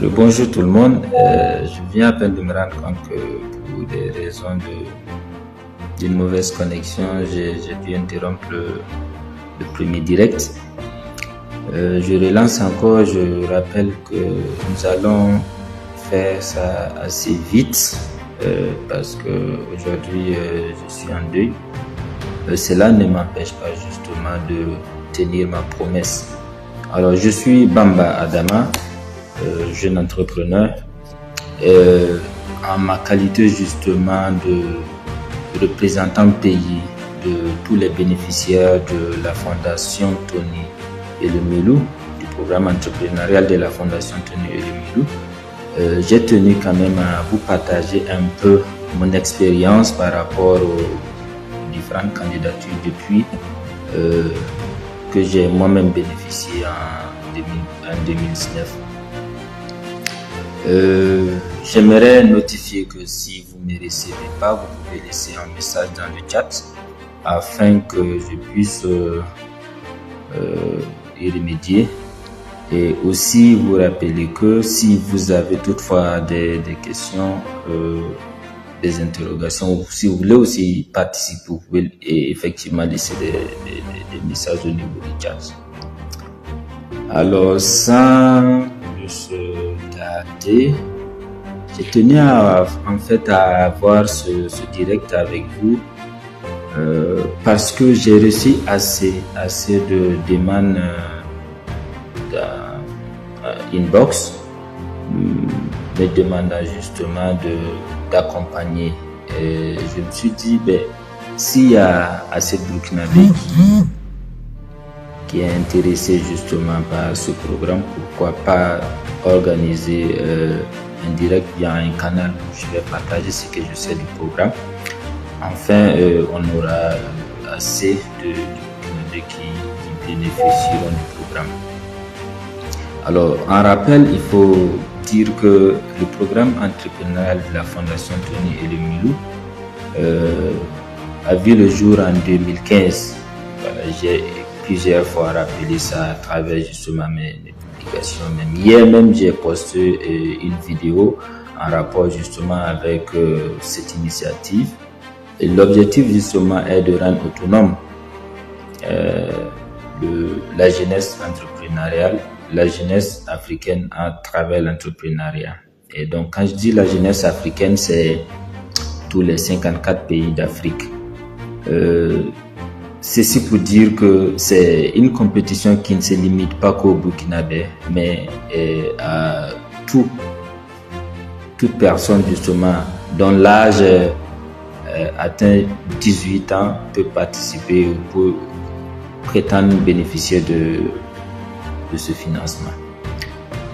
Bonjour tout le monde. Je viens à peine de me rendre compte que pour des raisons d'une mauvaise connexion, j'ai dû interrompre le premier direct. Je relance encore, je rappelle que nous allons faire ça assez vite parce que aujourd'hui je suis en deuil. Cela ne m'empêche pas justement de tenir ma promesse. Alors je suis Bamba Adama, jeune entrepreneur, en ma qualité justement de représentant pays de tous les bénéficiaires de la Fondation Tony Elumelu, du programme entrepreneurial de la Fondation Tony Elumelu. J'ai tenu quand même à vous partager un peu mon expérience par rapport aux différentes candidatures depuis que j'ai moi-même bénéficié en 2019. J'aimerais notifier que si vous ne me recevez pas, vous pouvez laisser un message dans le chat afin que je puisse y remédier. Et aussi vous rappeler que si vous avez toutefois des questions, des interrogations, ou si vous voulez aussi participer, vous pouvez effectivement laisser des messages au niveau du chat. Alors, sans plus tarder, j'ai tenu en fait à avoir ce direct avec vous parce que j'ai reçu assez de demandes dans inbox me demandant justement d'accompagner. Et je me suis dit, s'il y a assez de Burkinabé qui est intéressé justement par ce programme, pourquoi pas organiser un direct via un canal où je vais partager ce que je sais du programme. Enfin, on aura assez de Burkinabé qui bénéficieront du programme. Alors, en rappel, il faut dire que le programme entrepreneurial de la Fondation Tony Elumelu a vu le jour en 2015. Voilà, j'ai plusieurs fois rappelé ça à travers justement mes publications. Même hier même, j'ai posté une vidéo en rapport justement avec cette initiative. Et l'objectif justement est de rendre autonome la jeunesse entrepreneuriale, la jeunesse africaine à travers l'entrepreneuriat. Et donc quand je dis la jeunesse africaine, c'est tous les 54 pays d'Afrique. Ceci pour dire que c'est une compétition qui ne se limite pas qu'au Burkinabé, mais à toute personne justement dont l'âge atteint 18 ans peut participer ou peut prétendre bénéficier de ce financement.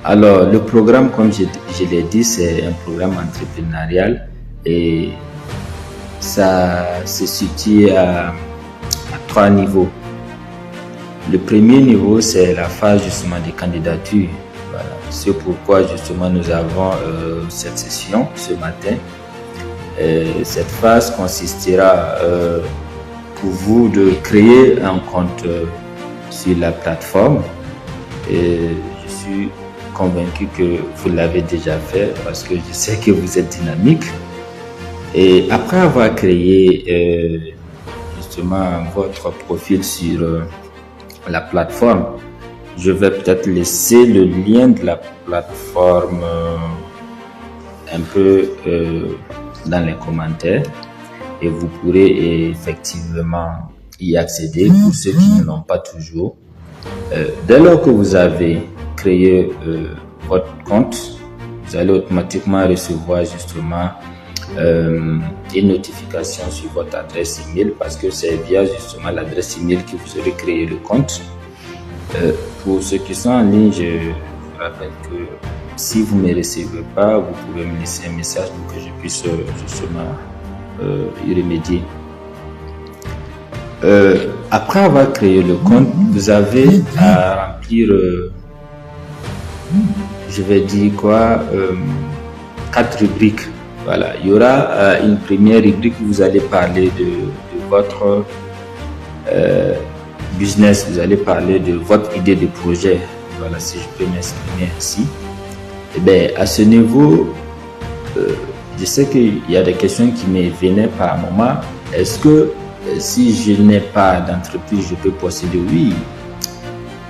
Alors le programme, comme je l'ai dit, c'est un programme entrepreneurial et ça se situe à 3 niveaux. Le premier niveau, c'est la phase justement des candidatures. Voilà. C'est pourquoi justement nous avons cette session ce matin. Cette phase consistera pour vous de créer un compte sur la plateforme. Et je suis convaincu que vous l'avez déjà fait parce que je sais que vous êtes dynamique. Et après avoir créé justement votre profil sur la plateforme, je vais peut-être laisser le lien de la plateforme un peu dans les commentaires et vous pourrez effectivement y accéder pour ceux qui ne l'ont pas toujours. Dès lors que vous avez créé votre compte, vous allez automatiquement recevoir justement une notification sur votre adresse email parce que c'est via justement l'adresse email que vous aurez créé le compte. Pour ceux qui sont en ligne, je vous rappelle que si vous ne me recevez pas, vous pouvez me laisser un message pour que je puisse justement y remédier. Après avoir créé le compte, vous avez à remplir, je vais dire quoi, 4 rubriques. Voilà, il y aura une première rubrique où vous allez parler de votre business, vous allez parler de votre idée de projet. Voilà, si je peux m'exprimer ainsi. Eh bien, à ce niveau, je sais qu'il y a des questions qui me venaient par moment. Est-ce que si je n'ai pas d'entreprise, je peux postuler? Oui,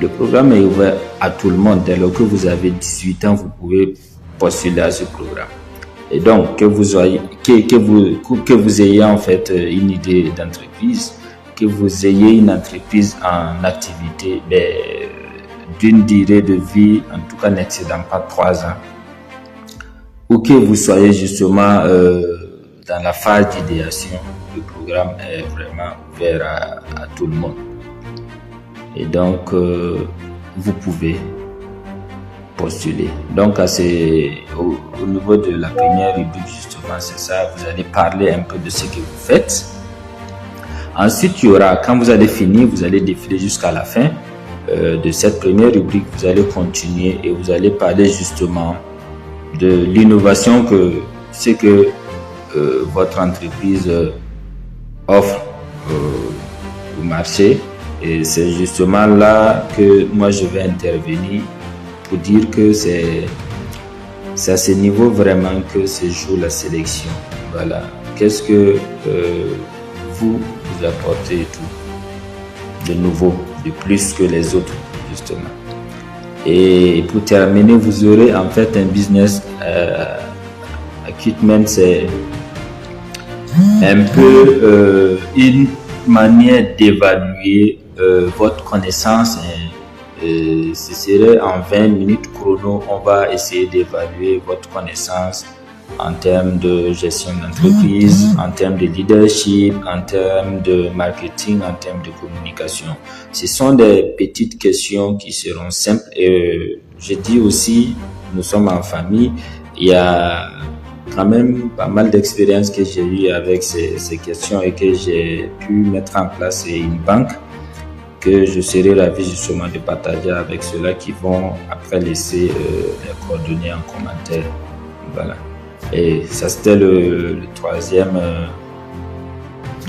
le programme est ouvert à tout le monde. Dès lors que vous avez 18 ans, vous pouvez postuler à ce programme. Et donc, que vous ayez en fait une idée d'entreprise, que vous ayez une entreprise en activité d'une durée de vie, en tout cas n'excédant pas 3 ans, ou que vous soyez justement dans la phase d'idéation, le programme est vraiment ouvert à tout le monde. Et donc, vous pouvez postuler. Donc, au niveau de la première rubrique, justement, c'est ça. Vous allez parler un peu de ce que vous faites. Ensuite, il y aura, quand vous allez finir, vous allez défiler jusqu'à la fin de cette première rubrique. Vous allez continuer et vous allez parler justement de l'innovation ce que votre entreprise offre au marché. Et c'est justement là que moi je vais intervenir pour dire que c'est à ce niveau vraiment que se joue la sélection. Voilà. Qu'est-ce que vous apportez tout de nouveau, de plus que les autres, justement. Et pour terminer, vous aurez en fait un business equipment, c'est un peu une manière d'évaluer votre connaissance. Ce serait en 20 minutes chrono, on va essayer d'évaluer votre connaissance en termes de gestion d'entreprise, en termes de leadership, en termes de marketing, en termes de communication. Ce sont des petites questions qui seront simples. Et je dis aussi, nous sommes en famille, il y a quand même pas mal d'expériences que j'ai eues avec ces questions et que j'ai pu mettre en place une banque que je serai ravi justement de partager avec ceux-là qui vont après laisser les coordonnées en commentaire. Voilà. Et ça, c'était le troisième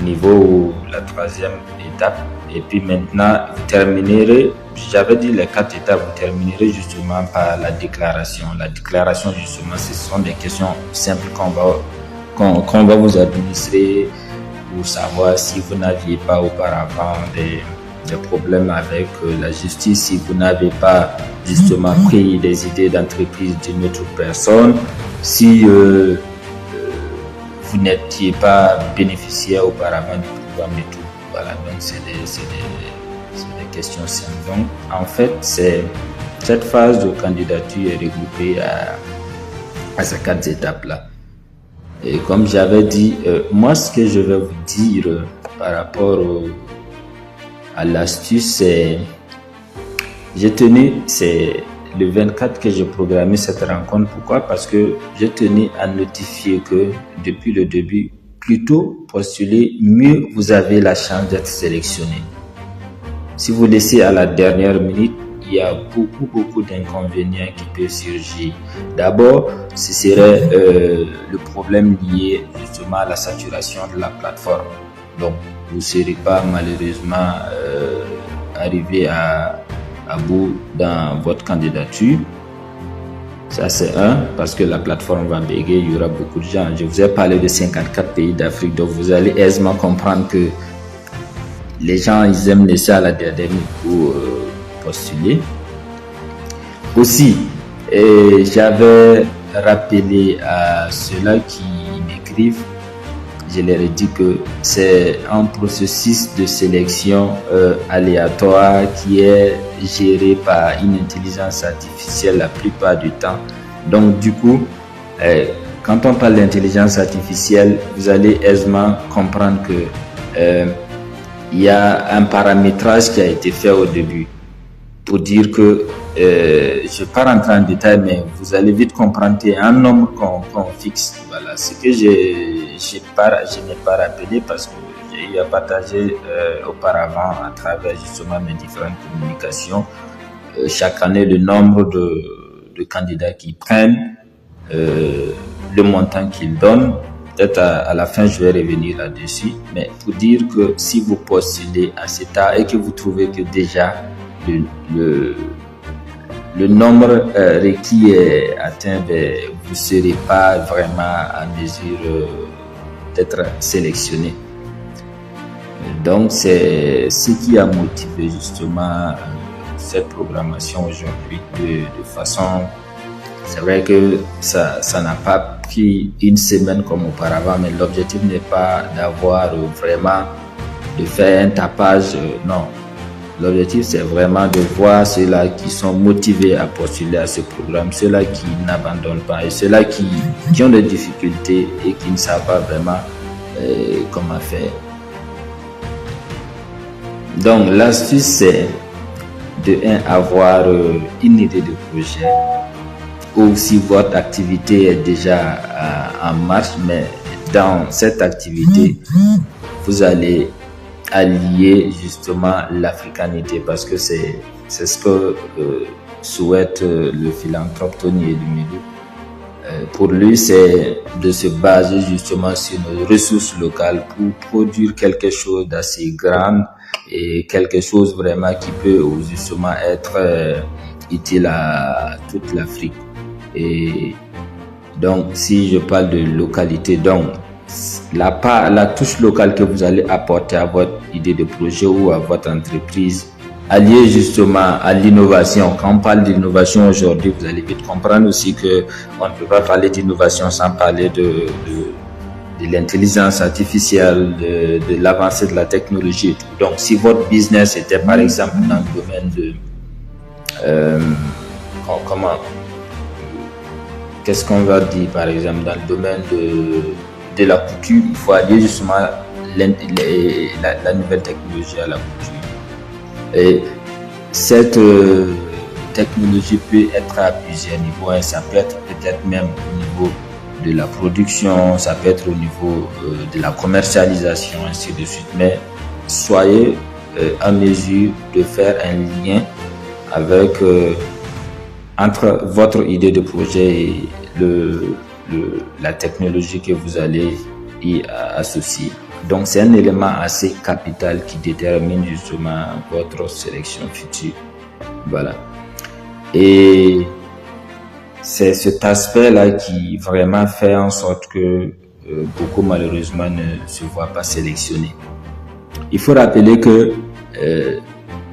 niveau ou la troisième étape. Et puis maintenant, vous terminerez, j'avais dit les 4 étapes, vous terminerez justement par la déclaration. La déclaration, justement, ce sont des questions simples qu'on va vous administrer pour savoir si vous n'aviez pas auparavant des problèmes avec la justice, si vous n'avez pas justement pris des idées d'entreprise d'une autre personne, si vous n'étiez pas bénéficiaire auparavant du programme et tout. Voilà, donc c'est des questions simples. Donc en fait, cette phase de candidature est regroupée à ces 4 étapes-là. Et comme j'avais dit, moi ce que je vais vous dire par rapport à l'astuce, c'est le 24 que j'ai programmé cette rencontre. Pourquoi? Parce que j'ai tenu à notifier que depuis le début, plus tôt postulez, mieux vous avez la chance d'être sélectionné. Si vous laissez à la dernière minute, il y a beaucoup d'inconvénients qui peuvent surgir. D'abord, ce serait le problème lié justement à la saturation de la plateforme. Donc, vous ne serez pas malheureusement arrivé à bout dans votre candidature. Ça, c'est parce que la plateforme va bégayer, il y aura beaucoup de gens. Je vous ai parlé de 54 pays d'Afrique, donc vous allez aisément comprendre que les gens, ils aiment laisser à la dernière minute pour postuler. Aussi, j'avais rappelé à ceux-là qui m'écrivent, je leur ai dit que c'est un processus de sélection aléatoire qui est géré par une intelligence artificielle la plupart du temps. Donc du coup, quand on parle d'intelligence artificielle, vous allez aisément comprendre que il y a un paramétrage qui a été fait au début pour dire que je ne vais pas rentrer en détail, mais vous allez vite comprendre qu'il y a un nombre qu'on fixe. Voilà, ce que je n'ai pas rappelé parce que j'ai eu à partager auparavant à travers justement mes différentes communications. Chaque année, le nombre de candidats qui prennent, le montant qu'ils donnent. Peut-être à la fin, je vais revenir là-dessus. Mais pour dire que si vous postulez à cet âge et que vous trouvez que déjà le nombre requis est atteint, vous ne serez pas vraiment à mesure d'être sélectionné. Donc, c'est ce qui a motivé justement cette programmation aujourd'hui de façon... C'est vrai que ça n'a pas pris une semaine comme auparavant, mais l'objectif n'est pas d'avoir vraiment, de faire un tapage, non. L'objectif, c'est vraiment de voir ceux-là qui sont motivés à postuler à ce programme, ceux-là qui n'abandonnent pas et ceux-là qui ont des difficultés et qui ne savent pas vraiment comment faire. Donc, l'astuce, c'est de avoir une idée de projet, ou si votre activité est déjà en marche, mais dans cette activité, vous allez allier justement l'africanité, parce que c'est ce que souhaite le philanthrope Tony Elumelu. Pour lui, c'est de se baser justement sur nos ressources locales pour produire quelque chose d'assez grand et quelque chose vraiment qui peut justement être utile à toute l'Afrique. Et donc, si je parle de localité, donc la touche locale que vous allez apporter à votre idée de projet ou à votre entreprise, alliée justement à l'innovation. Quand on parle d'innovation aujourd'hui, vous allez vite comprendre aussi que on ne peut pas parler d'innovation sans parler de l'intelligence artificielle, de l'avancée de la technologie et tout. Donc, si votre business était par exemple dans le domaine de qu'est-ce qu'on va dire par exemple dans le domaine de la couture, il faut allier justement la nouvelle technologie à la couture. Et cette technologie peut être à plusieurs niveaux, hein. Ça peut être peut-être même au niveau de la production, ça peut être au niveau de la commercialisation, ainsi de suite. Mais soyez en mesure de faire un lien avec entre votre idée de projet et la technologie que vous allez y associer. Donc, c'est un élément assez capital qui détermine justement votre sélection future. Voilà. Et c'est cet aspect-là qui vraiment fait en sorte que beaucoup malheureusement ne se voient pas sélectionnés. Il faut rappeler que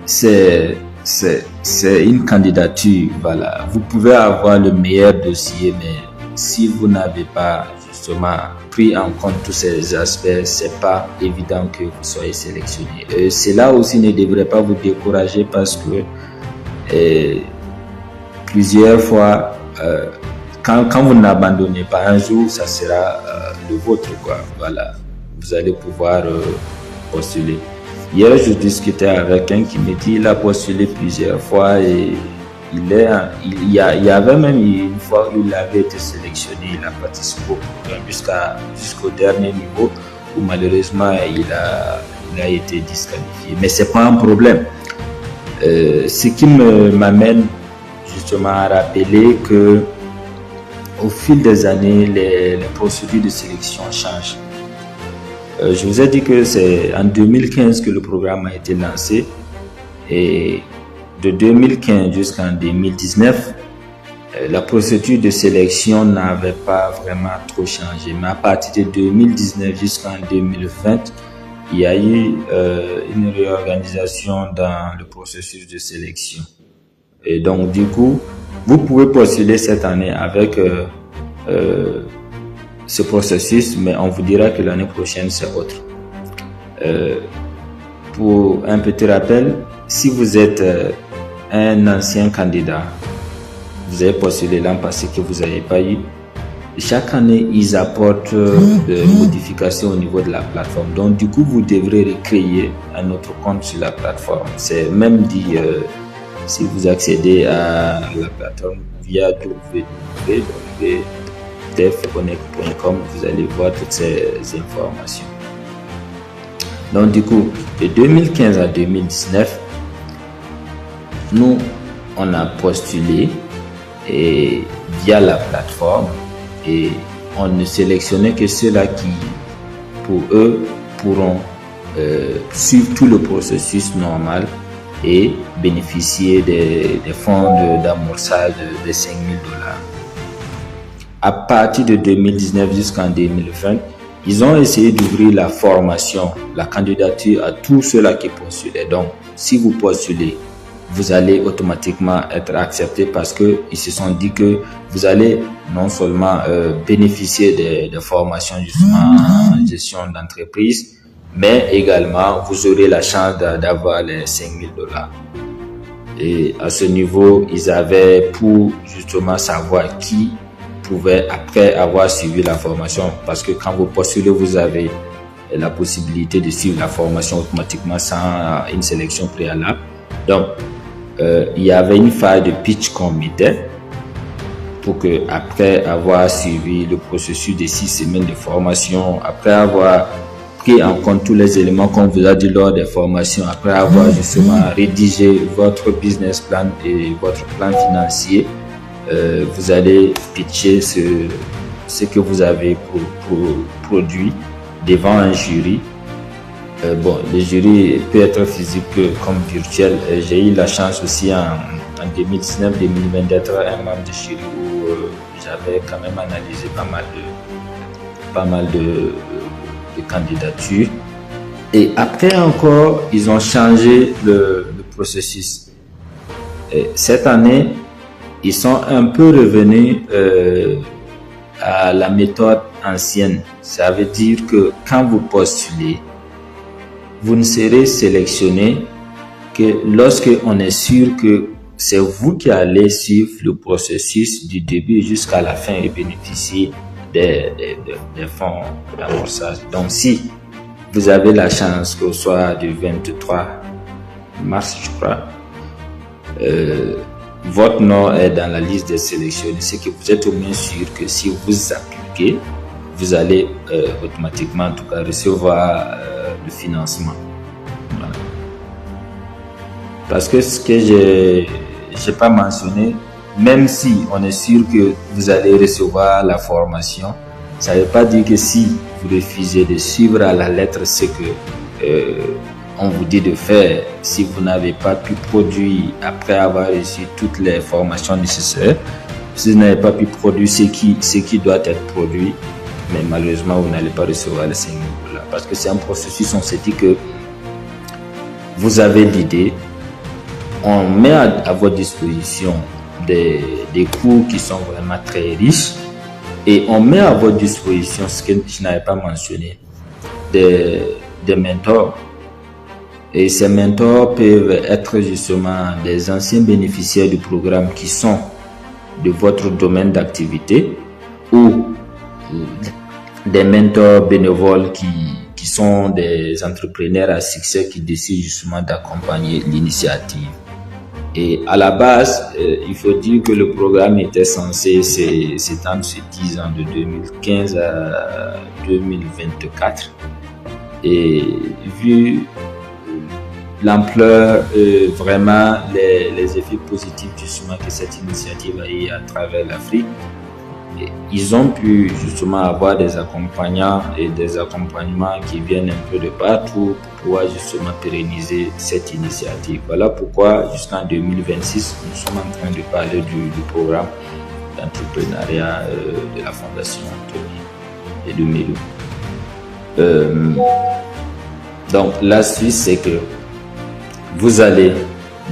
c'est une candidature. Voilà. Vous pouvez avoir le meilleur dossier, mais si vous n'avez pas justement pris en compte tous ces aspects, c'est pas évident que vous soyez sélectionné. Cela aussi ne devrait pas vous décourager, parce que plusieurs fois, quand vous n'abandonnez pas un jour, ça sera le vôtre, quoi. Voilà, vous allez pouvoir postuler. Hier, je discutais avec un qui me dit qu'il a postulé plusieurs fois et il y avait même une fois où il avait été sélectionné, il a participé au programme jusqu'au dernier niveau où malheureusement il a été disqualifié. Mais c'est pas un problème. Ce qui m'amène justement à rappeler que au fil des années, les procédures de sélection changent. Je vous ai dit que c'est en 2015 que le programme a été lancé, et de 2015 jusqu'en 2019, la procédure de sélection n'avait pas vraiment trop changé. Mais à partir de 2019 jusqu'en 2020, il y a eu une réorganisation dans le processus de sélection. Et donc, du coup, vous pouvez postuler cette année avec ce processus, mais on vous dira que l'année prochaine, c'est autre. Pour un petit rappel, si vous êtes un ancien candidat, vous avez postulé l'an passé que vous n'avez pas eu, chaque année, ils apportent des modifications au niveau de la plateforme. Donc, du coup, vous devrez recréer un autre compte sur la plateforme. C'est même dit, si vous accédez à la plateforme via www.tfconnect.com, vous allez voir toutes ces informations. Donc, du coup, de 2015 à 2019, nous, on a postulé via la plateforme, et on ne sélectionnait que ceux-là qui, pour eux, pourront suivre tout le processus normal et bénéficier des fonds d'amorçage de 5 000 $. À partir de 2019 jusqu'en 2020, ils ont essayé d'ouvrir la formation, la candidature à tous ceux-là qui postulaient. Donc, si vous postulez, vous allez automatiquement être accepté parce que ils se sont dit que vous allez non seulement bénéficier des formations justement en gestion d'entreprise, mais également vous aurez la chance d'avoir les 5 000 $. Et à ce niveau, ils avaient pour justement savoir qui pouvait, après avoir suivi la formation, parce que quand vous postulez, vous avez la possibilité de suivre la formation automatiquement sans une sélection préalable. Donc, il y avait une phase de pitch qu'on mettait pour que, après avoir suivi le processus de 6 semaines de formation, après avoir pris en compte tous les éléments qu'on vous a dit lors des formations, après avoir justement rédigé votre business plan et votre plan financier, vous allez pitcher ce que vous avez produit devant un jury. Bon, le jury peut être physique comme virtuel. J'ai eu la chance aussi en 2019-2020 d'être un membre de jury où j'avais quand même analysé pas mal de candidatures. Et après encore, ils ont changé le processus. Et cette année, ils sont un peu revenus à la méthode ancienne. Ça veut dire que quand vous postulez, vous ne serez sélectionné que lorsque on est sûr que c'est vous qui allez suivre le processus du début jusqu'à la fin et bénéficier des fonds d'amorçage. Donc, si vous avez la chance qu'au soir du 23 mars, je crois, votre nom est dans la liste des sélectionnés, c'est que vous êtes au moins sûr que si vous appliquez, vous allez automatiquement en tout cas recevoir le financement. Voilà. Parce que ce que j'ai pas mentionné, même si on est sûr que vous allez recevoir la formation, ça ne veut pas dire que si vous refusez de suivre à la lettre ce que on vous dit de faire, si vous n'avez pas pu produire après avoir reçu toutes les formations nécessaires, si vous n'avez pas pu produire ce qui doit être produit, mais malheureusement vous n'allez pas recevoir les 5 000 $. Parce que c'est un processus, on s'est dit que vous avez l'idée, on met à votre disposition des cours qui sont vraiment très riches et on met à votre disposition, ce que je n'avais pas mentionné, des mentors. Et ces mentors peuvent être justement des anciens bénéficiaires du programme qui sont de votre domaine d'activité ou des mentors bénévoles qui sont des entrepreneurs à succès qui décident justement d'accompagner l'initiative. Et à la base, il faut dire que le programme était censé s'étendre sur 10 ans, de 2015 à 2024. Et vu l'ampleur, vraiment les effets positifs justement que cette initiative a eu à travers l'Afrique, ils ont pu justement avoir des accompagnants et des accompagnements qui viennent un peu de partout pour pouvoir justement pérenniser cette initiative. Voilà pourquoi jusqu'en 2026, nous sommes en train de parler du programme d'entrepreneuriat de la Fondation Anthony et de Melou. Donc l'astuce, c'est que vous allez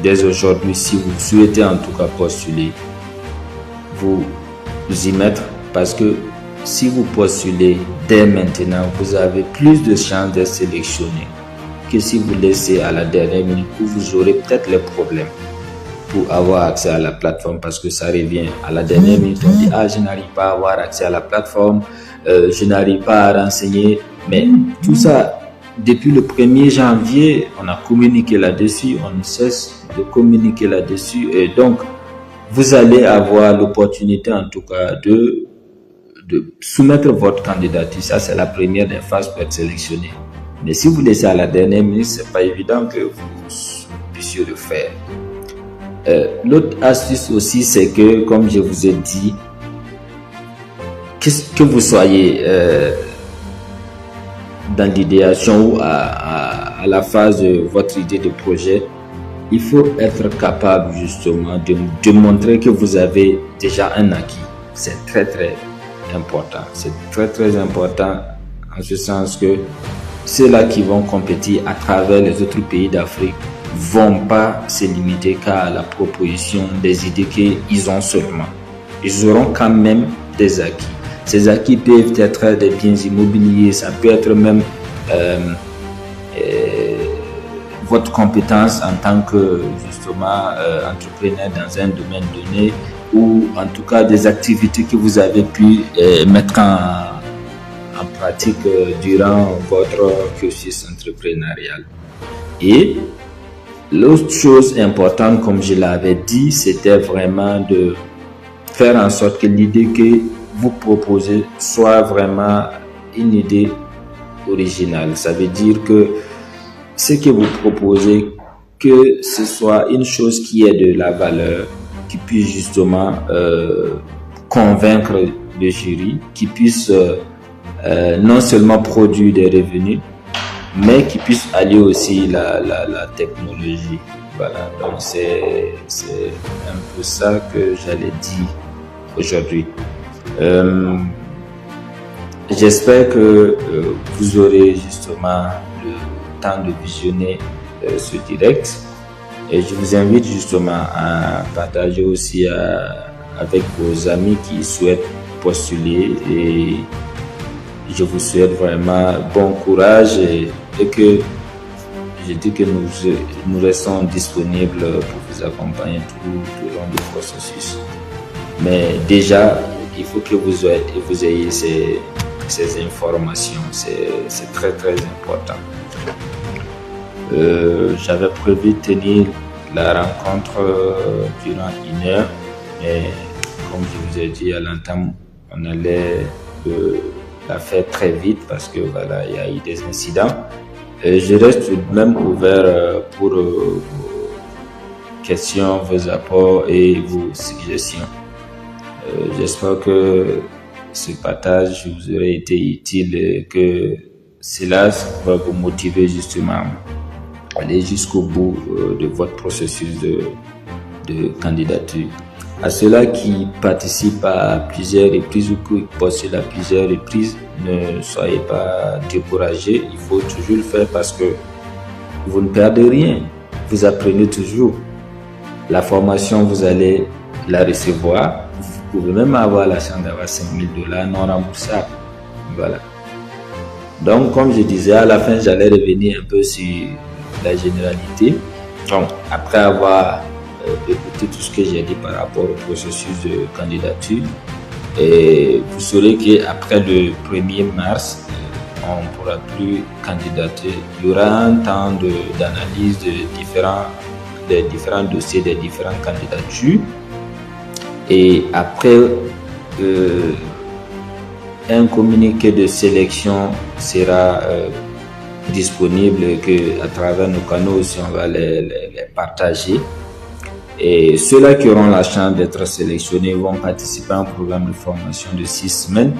dès aujourd'hui, si vous souhaitez en tout cas postuler, vous y mettre, parce que si vous postulez dès maintenant, vous avez plus de chances d'être sélectionné que si vous laissez à la dernière minute où vous aurez peut-être les problèmes pour avoir accès à la plateforme, parce que ça revient à la dernière minute, on dit je n'arrive pas à avoir accès à la plateforme, je n'arrive pas à renseigner, mais tout ça depuis le 1er janvier, on a communiqué là-dessus, on ne cesse de communiquer là-dessus, et donc vous allez avoir l'opportunité en tout cas de soumettre votre candidature. Ça, c'est la première des phases pour être sélectionné. Mais si vous laissez à la dernière minute, c'est pas évident que vous puissiez le faire. L'autre astuce aussi, c'est que, comme je vous ai dit, que vous soyez dans l'idéation ou à la phase de votre idée de projet, il faut être capable justement de montrer que vous avez déjà un acquis. C'est très très important. C'est très très important en ce sens que ceux-là qui vont compétir à travers les autres pays d'Afrique vont pas se limiter qu'à la proposition des idées qu'ils ont seulement. Ils auront quand même des acquis. Ces acquis peuvent être des biens immobiliers, ça peut être même votre compétence en tant que justement entrepreneur dans un domaine donné, ou en tout cas des activités que vous avez pu mettre en pratique durant votre cursus entrepreneurial. Et l'autre chose importante, comme je l'avais dit, c'était vraiment de faire en sorte que l'idée que vous proposez soit vraiment une idée originale. Ça veut dire que ce que vous proposez, que ce soit une chose qui ait de la valeur, qui puisse justement convaincre le jury, qui puisse non seulement produire des revenus, mais qui puisse allier aussi la technologie. Voilà, donc c'est un peu ça que j'allais dire aujourd'hui. J'espère que vous aurez justement le temps de visionner ce direct, et je vous invite justement à partager aussi avec vos amis qui souhaitent postuler, et je vous souhaite vraiment bon courage, et que je dis que nous restons disponibles pour vous accompagner tout au long du processus. Mais déjà, il faut que vous ayez ces informations, c'est très très important. J'avais prévu de tenir la rencontre durant 1 heure, mais comme je vous ai dit à l'entame, on allait la faire très vite parce que voilà, il y a eu des incidents. Je reste tout de même ouvert pour vos questions, vos apports et vos suggestions. J'espère que ce partage vous aurait été utile et que cela va vous motiver justement à aller jusqu'au bout de votre processus de candidature. À ceux-là qui participent à plusieurs reprises ou qui postulent à plusieurs reprises, ne soyez pas découragés. Il faut toujours le faire parce que vous ne perdez rien. Vous apprenez toujours. La formation, vous allez la recevoir. Vous pouvez même avoir la chance d'avoir $5,000 non remboursables. Voilà. Donc, comme je disais, à la fin, j'allais revenir un peu sur la généralité. Donc, après avoir écouté tout ce que j'ai dit par rapport au processus de candidature, et vous saurez qu'après le 1er mars, on ne pourra plus candidater. Il y aura un temps d'analyse des différents dossiers, des différentes candidatures. Et après, un communiqué de sélection sera disponible, que à travers nos canaux aussi on va les partager. Et ceux-là qui auront la chance d'être sélectionnés vont participer à un programme de formation de 6 semaines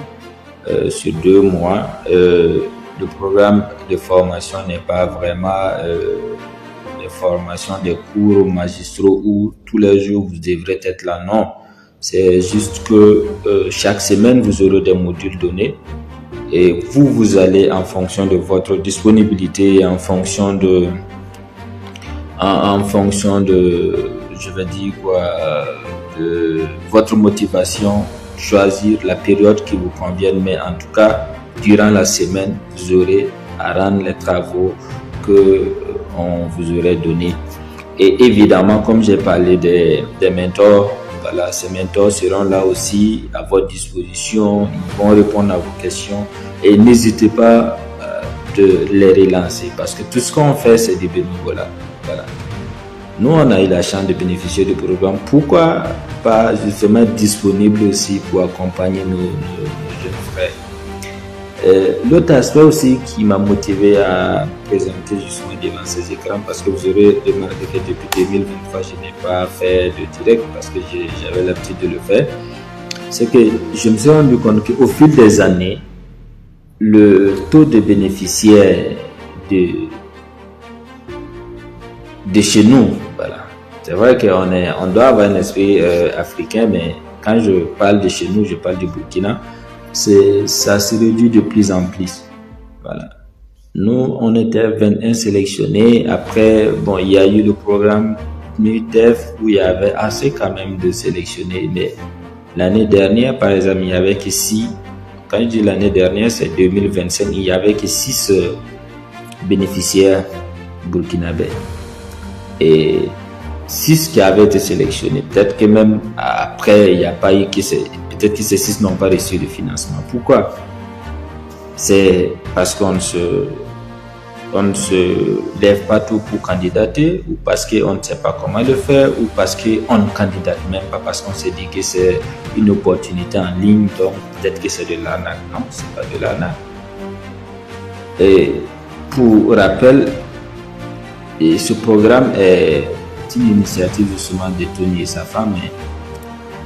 sur 2 mois. Le programme de formation n'est pas vraiment des formations, des cours magistraux où tous les jours vous devrez être là. Non, c'est juste que chaque semaine vous aurez des modules donnés. Et vous allez en fonction de votre disponibilité, en fonction de je vais dire de votre motivation, choisir la période qui vous convienne. Mais en tout cas, durant la semaine, vous aurez à rendre les travaux que on vous aurait donnés. Et évidemment, comme j'ai parlé des mentors, voilà, ces mentors seront là aussi à votre disposition. Ils vont répondre à vos questions et n'hésitez pas de les relancer parce que tout ce qu'on fait, c'est du bénévolat. Voilà. Nous, on a eu la chance de bénéficier du programme. Pourquoi pas justement être disponible aussi pour accompagner nos jeunes frères? L'autre aspect aussi qui m'a motivé à présenter justement devant ces écrans, parce que vous aurez remarqué que depuis 2023, je n'ai pas fait de direct parce que j'avais l'habitude de le faire, c'est que je me suis rendu compte qu'au fil des années, le taux de bénéficiaires de chez nous, C'est vrai on doit avoir un esprit africain, mais quand je parle de chez nous, je parle du Burkina, ça se réduit de plus en plus. Voilà. Nous, on était 21 sélectionnés. Après, bon, il y a eu le programme NUTEF où il y avait assez quand même de sélectionnés. Mais l'année dernière, par exemple, il y avait que 6. Quand je dis l'année dernière, c'est 2025. Il y avait que 6 bénéficiaires burkinabés. Et 6 qui avaient été sélectionnés. Peut-être que même après, il n'y a pas eu peut-être que ces 6 n'ont pas reçu de financement. Pourquoi? C'est parce qu'on ne se lève pas tout pour candidater, ou parce qu'on ne sait pas comment le faire, ou parce qu'on ne candidate même pas parce qu'on s'est dit que c'est une opportunité en ligne, donc peut-être que c'est de l'arnaque. Non, c'est pas de l'arnaque. Et pour rappel, ce programme est une initiative justement de Tony et sa femme.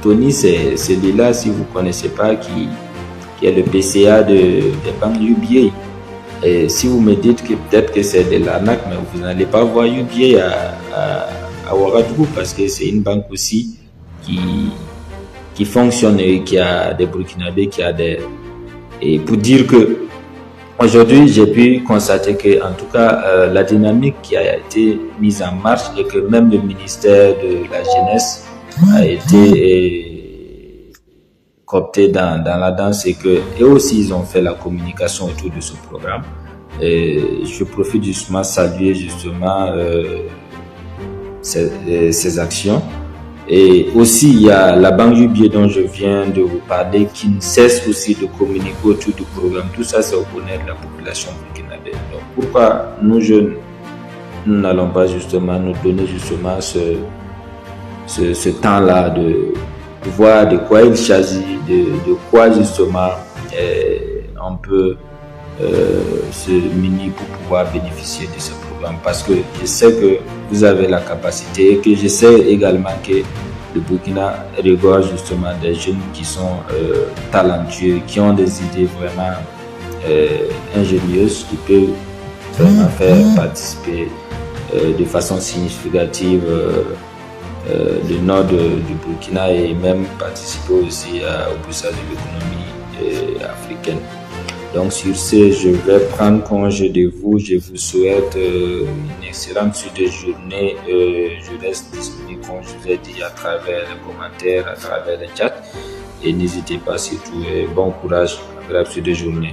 Tony, c'est celui-là, si vous ne connaissez pas, qui est le PCA des banques UBA. Et si vous me dites que peut-être que c'est de l'arnaque, mais vous n'allez pas voir UBA à Ouagadougou, parce que c'est une banque aussi qui fonctionne et qui a des Burkinabés, et pour dire que aujourd'hui, j'ai pu constater que, en tout cas, la dynamique qui a été mise en marche et que même le ministère de la Jeunesse a été coopté dans la danse, et que eux aussi ils ont fait la communication autour de ce programme. Et je profite justement de saluer justement ces actions. Et aussi il y a la banque UBA dont je viens de vous parler, qui ne cesse aussi de communiquer autour du programme. Tout ça, c'est au bonheur de la population burkinabé. Donc pourquoi nous jeunes, nous n'allons pas justement nous donner justement ce temps-là de voir de quoi il s'agit, de quoi justement on peut se munir pour pouvoir bénéficier de ce programme. Parce que je sais que vous avez la capacité, et que je sais également que le Burkina regorge justement des jeunes qui sont talentueux, qui ont des idées vraiment ingénieuses, qui peuvent vraiment faire participer de façon significative le nord du Burkina, et même participer aussi au boostage de l'économie africaine. Donc sur ce, je vais prendre congé de vous. Je vous souhaite une excellente suite de journée. Je reste disponible, comme je vous ai dit, à travers les commentaires, à travers les chats. Et n'hésitez pas surtout, bon courage, agréable suite de journée.